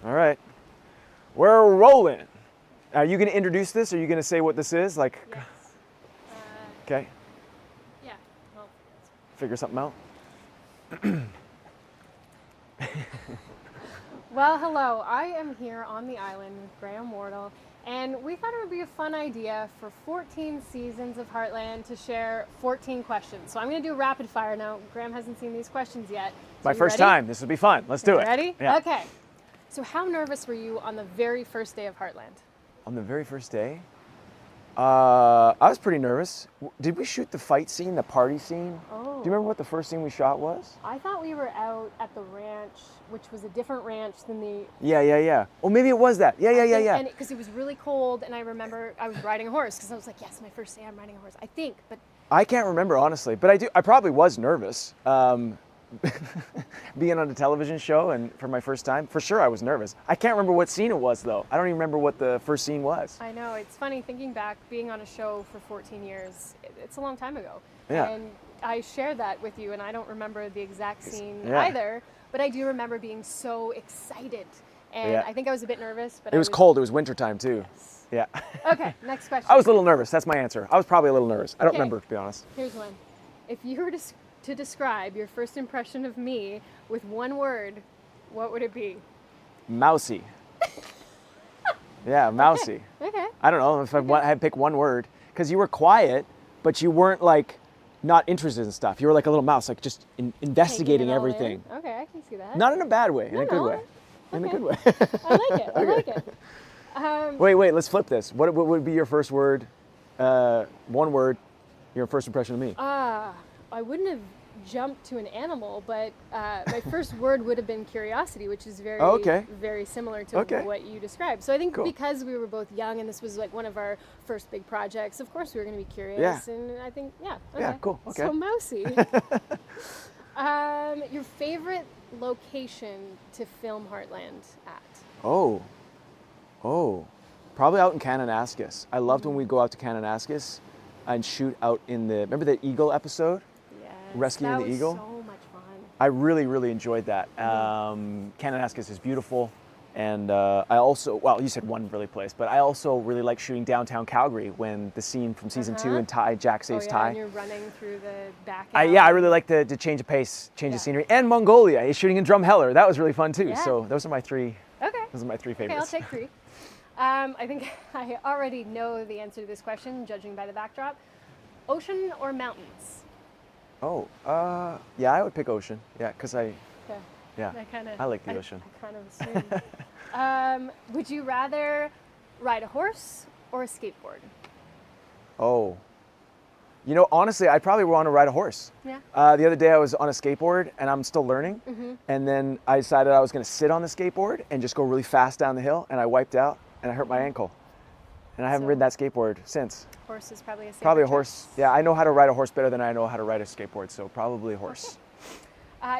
All right. We're rolling. Are you going to introduce this? Or are you going to say what this is? Like, Yes. okay, Yeah. Well, figure something out. Well, hello. I am here on the island with Graham Wardle, and we thought it would be a fun idea for 14 seasons of Heartland to share 14 questions. So I'm going to do rapid fire now. Graham hasn't seen these questions yet. So My you first ready? time. This will be fun. Let's do it. Ready? Yeah. Okay. So how nervous were you on the very first day of Heartland? On the very first day, I was pretty nervous. Did we shoot the fight scene, the party scene? Oh. Do you remember what the first scene we shot was? I thought we were out at the ranch, which was a different ranch than the... Yeah. Oh, maybe it was that. Yeah. And because it was really cold, and I remember I was riding a horse, because I was like, yes, my first day I'm riding a horse, I think, but... I can't remember, honestly, but I probably was nervous. Being on a television show and for my first time, for sure I was nervous. I can't remember what scene it was, though. I don't even remember what the first scene was. I know, it's funny thinking back, being on a show for 14 years, it's a long time ago. Yeah. And I shared that with you, and I don't remember the exact scene Yeah. either, but I do remember being so excited. And Yeah. I think I was a bit nervous, but It was cold. It was wintertime, too. Yes. Yeah. Okay, next question. I was a little nervous. That's my answer. I was probably a little nervous. I don't Okay. remember, to be honest. Here's one. If you were to describe your first impression of me with one word, what would it be? Mousy. Yeah, mousy. Okay. I don't know if I had to pick one word, because you were quiet, but you weren't like not interested in stuff. You were like a little mouse, like just investigating Taking it all everything. in. Okay, I can see that. Not in a bad way, in a good No. way. In a Okay. good way. I like it. I like it. Wait, let's flip this. What would be your first word? One word, your first impression of me. I wouldn't have jumped to an animal, but my first word would have been curiosity, which is very, Oh, okay. very similar to Okay. what you described. So I think Cool. because we were both young and this was like one of our first big projects, of course we were going to be curious. Yeah. And I think, yeah. Okay. Yeah, cool. Okay. So mousy. Your favorite location to film Heartland at? Oh, probably out in Kananaskis. I loved when we go out to Kananaskis and shoot out in the, remember the eagle episode? Yes. Rescuing that the was eagle? So much fun. I really enjoyed that. Kananaskis is beautiful. And I also, well, you said one really place, but I also really like shooting downtown Calgary when the scene from season 2 and Jack saves And Ty. you're running through the back I alley. really like to change the pace, change the scenery. And Mongolia is shooting in Drumheller. That was really fun too. Yeah. So those are my three. Okay. Those are my three Okay, I'll favorites. take 3. I think I already know the answer to this question, judging by the backdrop. Ocean or mountains? Oh, yeah, I would pick ocean. Yeah, because Okay. yeah, I like the ocean. I kind of assumed. Would you rather ride a horse or a skateboard? Oh, you know, honestly, I'd probably want to ride a horse. Yeah. The other day I was on a skateboard and I'm still learning. And then I decided I was going to sit on the skateboard and just go really fast down the hill. And I wiped out and I hurt my ankle. And I haven't So- ridden that skateboard since. Horse is probably a safer Probably a choice. horse. Yeah, I know how to ride a horse better than I know how to ride a skateboard. So probably a horse.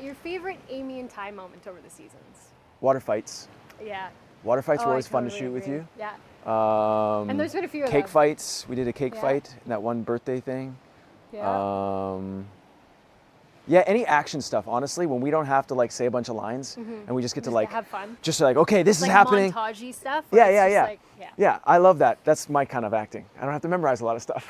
Your favorite Amy and Ty moment over the seasons? Water fights. Yeah. Water fights Oh, were I always fun to totally shoot with agree. you. Yeah. And there's been a few of cake them. fights. We did a cake Yeah. fight in that one birthday thing. Yeah. Yeah, any action stuff, honestly, when we don't have to like say a bunch of lines and we just get to Just like have fun. just like, okay, this is Like happening. montagey stuff. Yeah, where it's yeah. just like, Yeah, I love that. That's my kind of acting. I don't have to memorize a lot of stuff.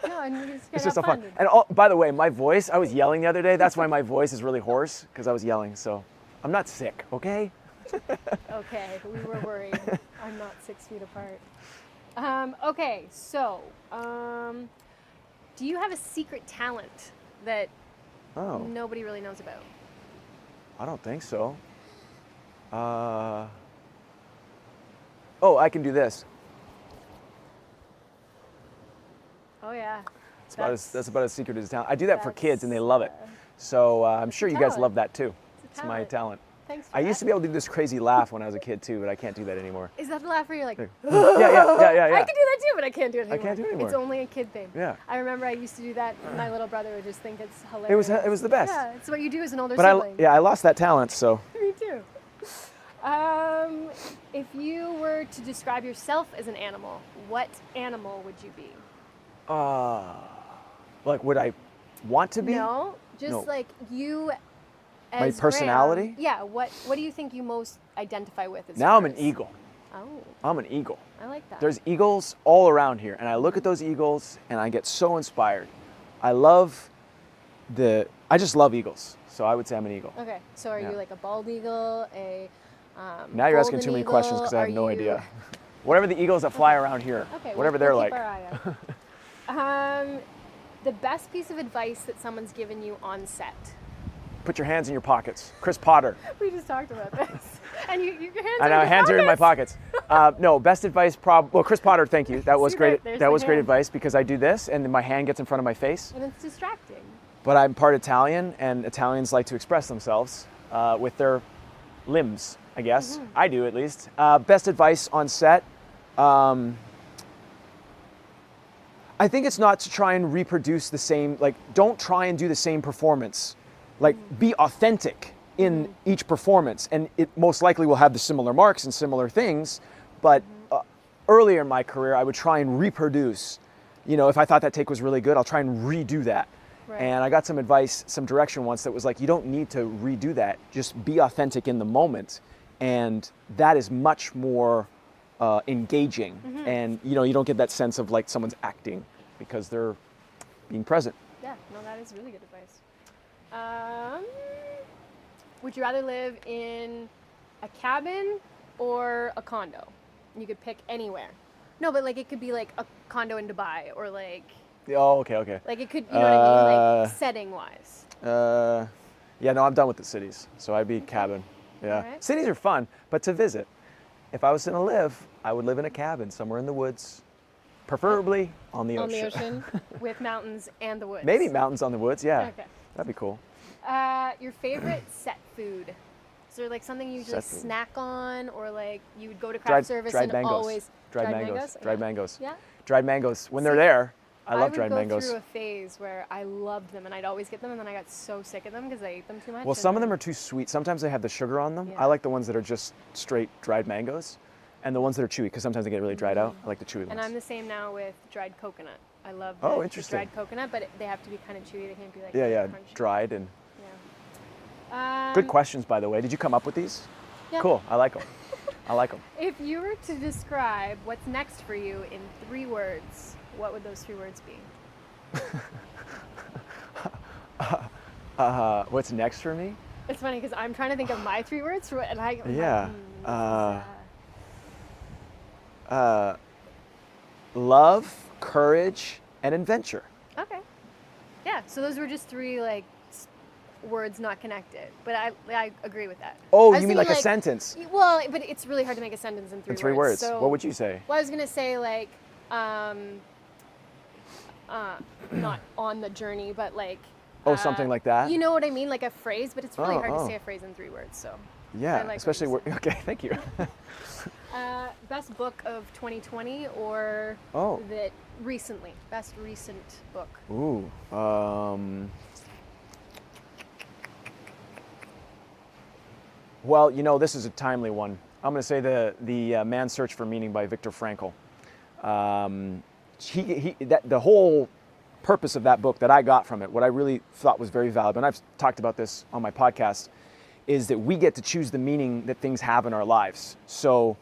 No, and you just It's gotta just so have fun. And by the way, my voice, I was yelling the other day. That's why my voice is really hoarse, because I was yelling. So I'm not sick, okay? Okay, we were worried. I'm not 6 feet apart. Okay, so do you have a secret talent that Oh, nobody really knows about? I don't think so. Oh, I can do this. Oh yeah. That's about as secret as talent. I do that for kids and they that's, love it. So I'm sure you guys talent. love that too. It's a It's my talent. Thanks for I that. used to be able to do this crazy laugh when I was a kid too, but I can't do that anymore. Is that the laugh where you're like, Yeah. I can do that too, but I can't do it anymore. can't do it anymore. It's only a kid thing. Yeah. I remember I used to do that. And my little brother would just think it's hilarious. It was the best. Yeah, it's what you do as an older But sibling. I lost that talent, so. Me too. If you were to describe yourself as an animal, what animal would you be? Like, would I want to be? No, just No. like you My As personality? Graham, yeah. What do you think you most identify with? As Now I'm an far as- eagle. Oh, I'm an eagle. I like that. There's eagles all around here, and I look at those eagles and I get so inspired. I just love eagles, so I would say I'm an eagle. Okay, so are Yeah. you like a bald eagle, a Now you're asking golden too many eagle? questions because I have Are no you- idea. Whatever the eagles that fly around here, Okay, whatever we'll they're keep like. our eye out. The best piece of advice that someone's given you on set. Put your hands in your pockets. Chris Potter. We just talked about this, and your hands. I know, are in your hands are in my pockets. pockets. No, best advice, well, Chris Potter, thank you. That was See, great. there's That the was great hand. advice because I do this and then my hand gets in front of my face. And it's distracting. But I'm part Italian, and Italians like to express themselves with their limbs, I guess. I do, at least. Best advice on set. I think it's not to try and reproduce the same, like, don't try and do the same performance. Like, be authentic in each performance, and it most likely will have the similar marks and similar things. But earlier in my career, I would try and reproduce. You know, if I thought that take was really good, I'll try and redo that. Right. And I got some advice, some direction once that was like, you don't need to redo that. Just be authentic in the moment. And that is much more engaging. And, you know, you don't get that sense of like someone's acting because they're being present. Yeah, no, that is really good advice. Would you rather live in a cabin or a condo? You could pick anywhere. No, but like it could be like a condo in Dubai or like Oh, okay. like it could, you know what I mean, like setting wise. Yeah, no, I'm done with the cities. So I'd be cabin. Yeah. Alright. Cities are fun, but to visit. If I was going to live, I would live in a cabin somewhere in the woods, preferably on the On ocean. the ocean with mountains and the woods. Maybe mountains on the woods, yeah. Okay. That'd be cool. Your favorite set food? Is there like something you usually Set food. snack on, or like you would go to craft service and mangoes. always Dried mangoes. Dried mangoes. Yeah. Dried mangoes. When they're See, there, I love dried would go mangoes. through a phase where I loved them and I'd always get them, and then I got so sick of them because I ate them too much. Well, and some of then- them are too sweet. Sometimes they have the sugar on them. Yeah. I like the ones that are just straight dried mangoes, and the ones that are chewy, because sometimes they get really dried out. I like the chewy ones. And I'm the same now with dried coconut. I love Oh, the interesting. dried coconut, but they have to be kind of chewy. They can't be like yeah, crunchy. dried and Yeah. good questions, by the way. Did you come up with these? Yeah. Cool. I like them. I like them. If you were to describe what's next for you in 3 words, what would those 3 words be? What's next for me? It's funny because I'm trying to think of my 3 words for and I. I'm Yeah. Like, Love, courage, and adventure. okay. Yeah. So those were just 3 like words not connected, but I agree with that. Oh, I was you mean thinking, like a sentence? Well, but it's really hard to make a sentence in 3 In 3 words. words. So, What would you say? Well, I was gonna say like, not on the journey, but like. Oh, something like that? You know what I mean, like a phrase, but it's really Oh, hard oh. to say a phrase in 3 words. So. Yeah, I like what especially you said. okay. Thank you. Best book of 2020 or Oh. that recently? Best recent book. Ooh. Well, you know, this is a timely one. I'm going to say the Man's Search for Meaning by Viktor Frankl. The whole purpose of that book that I got from it, what I really thought was very valuable, and I've talked about this on my podcast, is that we get to choose the meaning that things have in our lives. So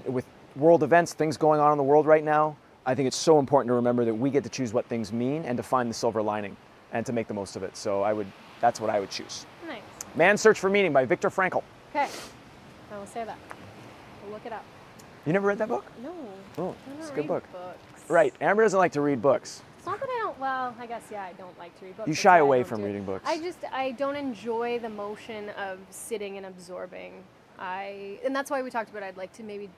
with world events, things going on in the world right now, I think it's so important to remember that we get to choose what things mean and to find the silver lining and to make the most of it. So that's what I would choose. Nice. Man's Search for Meaning by Viktor Frankl. Okay. I will say that. We'll look it up. You never read that book? No. Oh, I don't it's a read good book. Books. Right, Amber doesn't like to read books. It's not that I don't. Well, I guess yeah, I don't like to read books. You That's shy why I away don't from do it. reading books. I don't enjoy the motion of sitting and absorbing. And that's why we talked about I'd like to maybe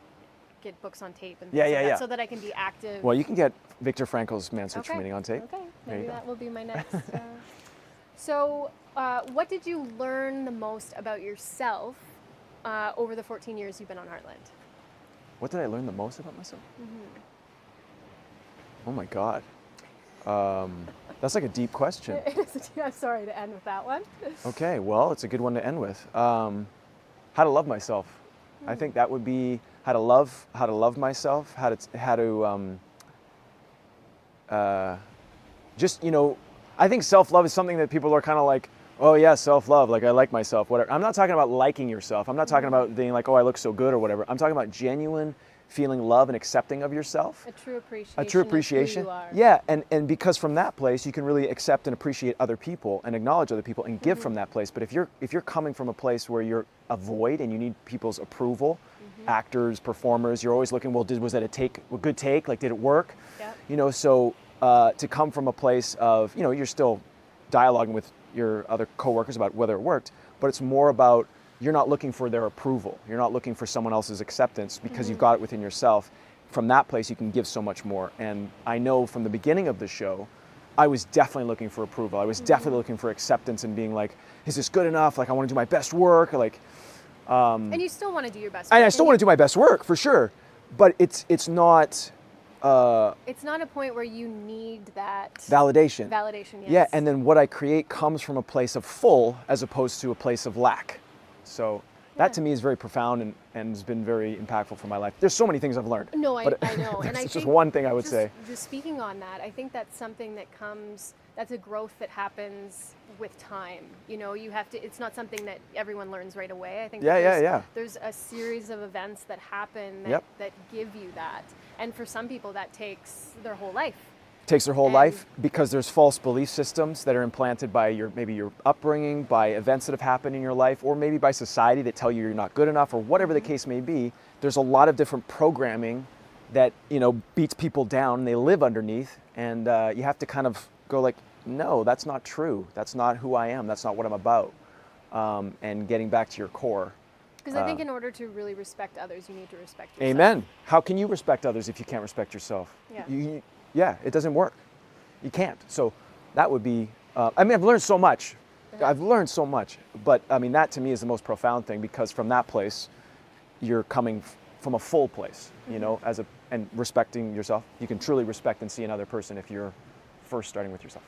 get books on tape and things Yeah, like yeah, that yeah. so that I can be active. Well, you can get Viktor Frankl's Man's Search for Okay. Meaning on tape. Okay, There maybe you go. that will be my next. So, what did you learn the most about yourself over the 14 years you've been on Heartland? What did I learn the most about myself? Mm-hmm. Oh my God. That's like a deep question. I'm sorry to end with that one. Okay, well, it's a good one to end with. How to love myself. I think that would be how to love myself, how to just, you know, I think self-love is something that people are kind of like, Oh yeah, self-love, like I like myself, whatever. I'm not talking about liking yourself. I'm not talking about being like, oh, I look so good or whatever. I'm talking about genuine feeling love and accepting of yourself. A true appreciation. A true appreciation. Of who you are. Yeah, and because from that place you can really accept and appreciate other people and acknowledge other people and give from that place. But if you're coming from a place where you're a void and you need people's approval, actors, performers, you're always looking, well, was that a good take? Like, did it work? Yep. You know, so to come from a place of, you know, you're still dialoguing with your other coworkers about whether it worked, but it's more about you're not looking for their approval. You're not looking for someone else's acceptance because you've got it within yourself. From that place, you can give so much more. And I know from the beginning of the show, I was definitely looking for approval. I was definitely looking for acceptance and being like, is this good enough? Like, I want to do my best work. Like, and you still want to do your best work. and I still want to do my best work for sure, but it's not. It's not a point where you need that Validation. Validation, yes. Yeah, and then what I create comes from a place of full as opposed to a place of lack. So that to me is very profound and has been very impactful for my life. There's so many things I've learned. No, I know. And I it's think just one thing I would say. Just speaking on that, I think that's something that that's a growth that happens with time. You know, you have to, it's not something that everyone learns right away. I think there's a series of events that happen that give you that. And for some people that takes their whole life. Takes their whole life because there's false belief systems that are implanted by maybe your upbringing, by events that have happened in your life, or maybe by society that tell you you're not good enough, or whatever the case may be. There's a lot of different programming that, you know, beats people down and they live underneath, and you have to kind of go like, no, that's not true. That's not who I am. That's not what I'm about. And getting back to your core. Because I think in order to really respect others, you need to respect yourself. Amen. How can you respect others if you can't respect yourself? Yeah. Yeah, it doesn't work. You can't. So that would be, I mean, I've learned so much. I've learned so much. But I mean, that to me is the most profound thing, because from that place, you're coming from a full place, you know, and respecting yourself. You can truly respect and see another person if you're first starting with yourself.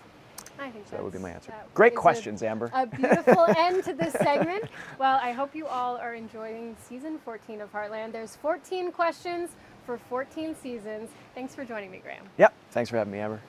I think so that would be my answer. Great questions, Amber. A beautiful end to this segment. Well, I hope you all are enjoying season 14 of Heartland. There's 14 questions for 14 seasons. Thanks for joining me, Graham. Yep. Thanks for having me, Amber.